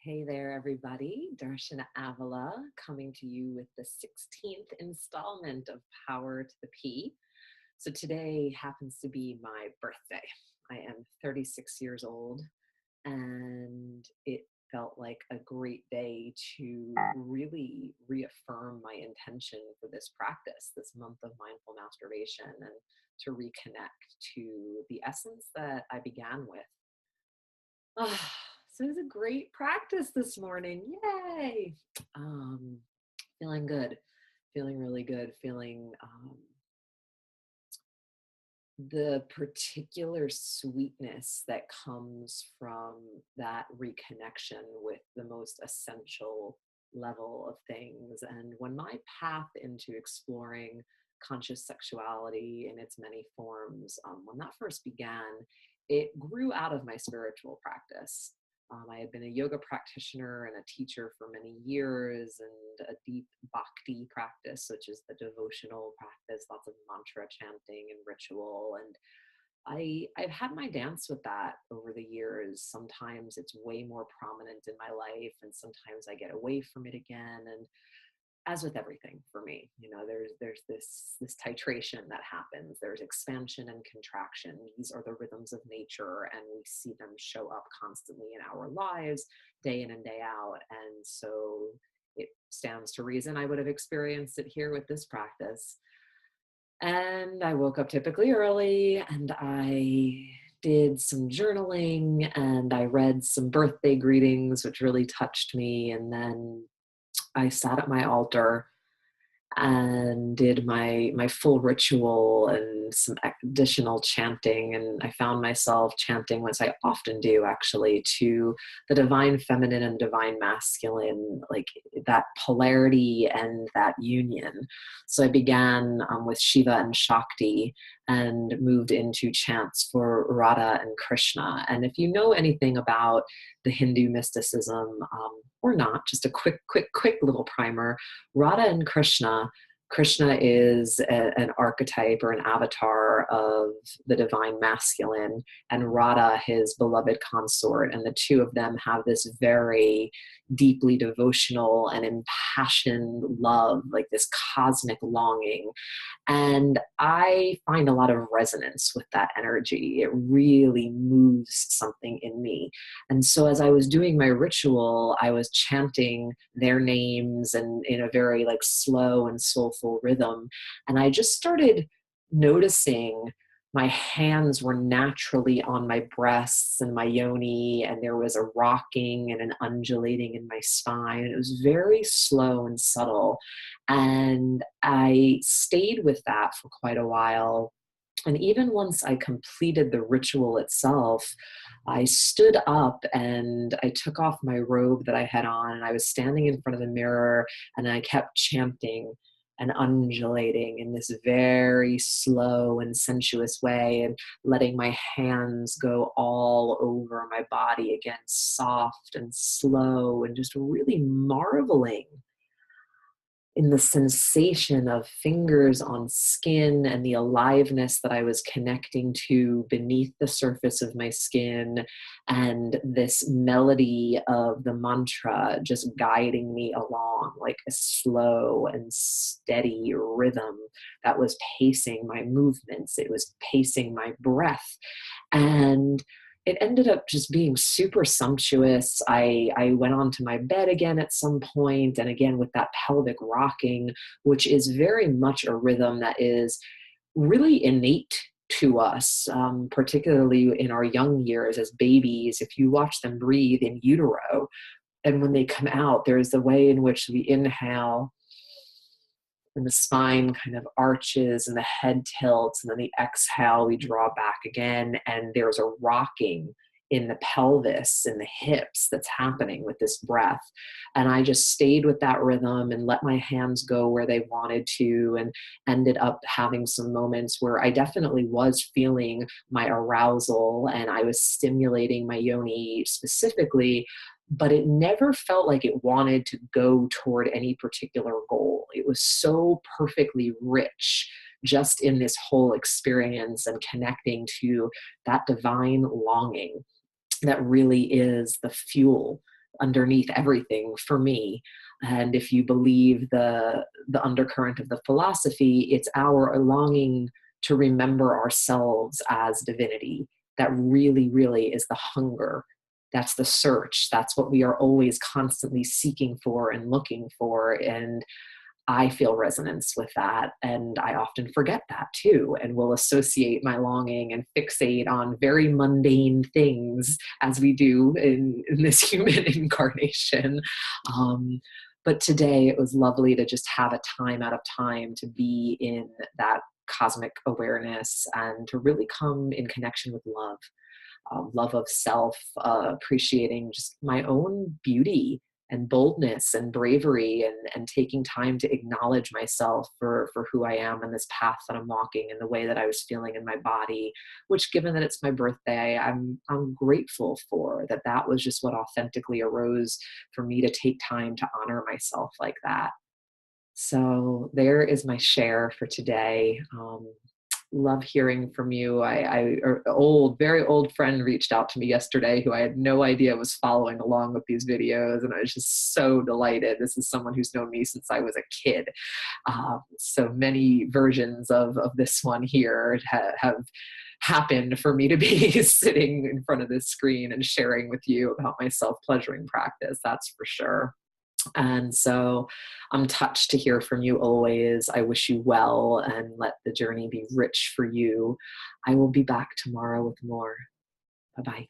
Hey there, everybody. Darshana Avila coming to you with the 16th installment of Power to the P. So today happens to be my birthday. I am 36 years old, and it felt like a great day to really reaffirm my intention for this practice, this month of mindful masturbation, and to reconnect to the essence that I began with. So it was a great practice this morning. Yay! Feeling good, feeling really good, feeling the particular sweetness that comes from that reconnection with the most essential level of things. And when my path into exploring conscious sexuality in its many forms, when that first began, it grew out of my spiritual practice. I had been a yoga practitioner and a teacher for many years, and a deep bhakti practice, which is the devotional practice, lots of mantra chanting and ritual. And I've had my dance with that over the years. Sometimes it's way more prominent in my life, and sometimes I get away from it again. And as with everything for me, there's this titration that happens. There's expansion and contraction. These are the rhythms of nature, and we see them show up constantly in our lives, day in and day out. And so it stands to reason I would have experienced it here with this practice. And I woke up typically early, and I did some journaling, and I read some birthday greetings, which really touched me. And then I sat at my altar and did my full ritual and some additional chanting. And I found myself chanting, which I often do actually, to the divine feminine and divine masculine, like that polarity and that union. So I began with Shiva and Shakti and moved into chants for Radha and Krishna. And if you know anything about the Hindu mysticism, or not, just a quick little primer. Radha and Krishna. Krishna is an archetype or an avatar of the divine masculine, and Radha his beloved consort. And the two of them have this very deeply devotional and impassioned love, like this cosmic longing. And I find a lot of resonance with that energy. It really moves something in me. And so as I was doing my ritual, I was chanting their names and in a very like slow and soulful rhythm. And I just started noticing my hands were naturally on my breasts and my yoni, and there was a rocking and an undulating in my spine. It was very slow and subtle. And I stayed with that for quite a while. And even once I completed the ritual itself, I stood up and I took off my robe that I had on, and I was standing in front of the mirror, and I kept chanting and undulating in this very slow and sensuous way, and letting my hands go all over my body again, soft and slow, and just really marveling in the sensation of fingers on skin and the aliveness that I was connecting to beneath the surface of my skin, and this melody of the mantra just guiding me along like a slow and steady rhythm that was pacing my movements. It was pacing my breath. And it ended up just being super sumptuous. I went onto my bed again at some point, and again with that pelvic rocking, which is very much a rhythm that is really innate to us, particularly in our young years as babies. If you watch them breathe in utero, and when they come out, there's the way in which we inhale, and the spine kind of arches and the head tilts, and then the exhale, we draw back again, and there's a rocking in the pelvis and the hips that's happening with this breath. And I just stayed with that rhythm and let my hands go where they wanted to, and ended up having some moments where I definitely was feeling my arousal and I was stimulating my yoni specifically, but it never felt like it wanted to go toward any particular goal. It was so perfectly rich just in this whole experience and connecting to that divine longing that really is the fuel underneath everything for me. And if you believe the undercurrent of the philosophy, it's our longing to remember ourselves as divinity that really, really is the hunger. That's the search. That's what we are always constantly seeking for and looking for. And I feel resonance with that. And I often forget that too, and will associate my longing and fixate on very mundane things as we do in this human incarnation. But today it was lovely to just have a time out of time to be in that cosmic awareness and to really come in connection with love. Love of self, appreciating just my own beauty and boldness and bravery, and taking time to acknowledge myself for who I am and this path that I'm walking and the way that I was feeling in my body, which, given that it's my birthday, I'm grateful for that. That was just what authentically arose for me to take time to honor myself like that. So there is my share for today. Love hearing from you. Very old friend reached out to me yesterday who I had no idea was following along with these videos, and I was just so delighted. This is someone who's known me since I was a kid. So many versions of this one here have happened for me to be sitting in front of this screen and sharing with you about my self-pleasuring practice, that's for sure. And so I'm touched to hear from you always. I wish you well and let the journey be rich for you. I will be back tomorrow with more. Bye-bye.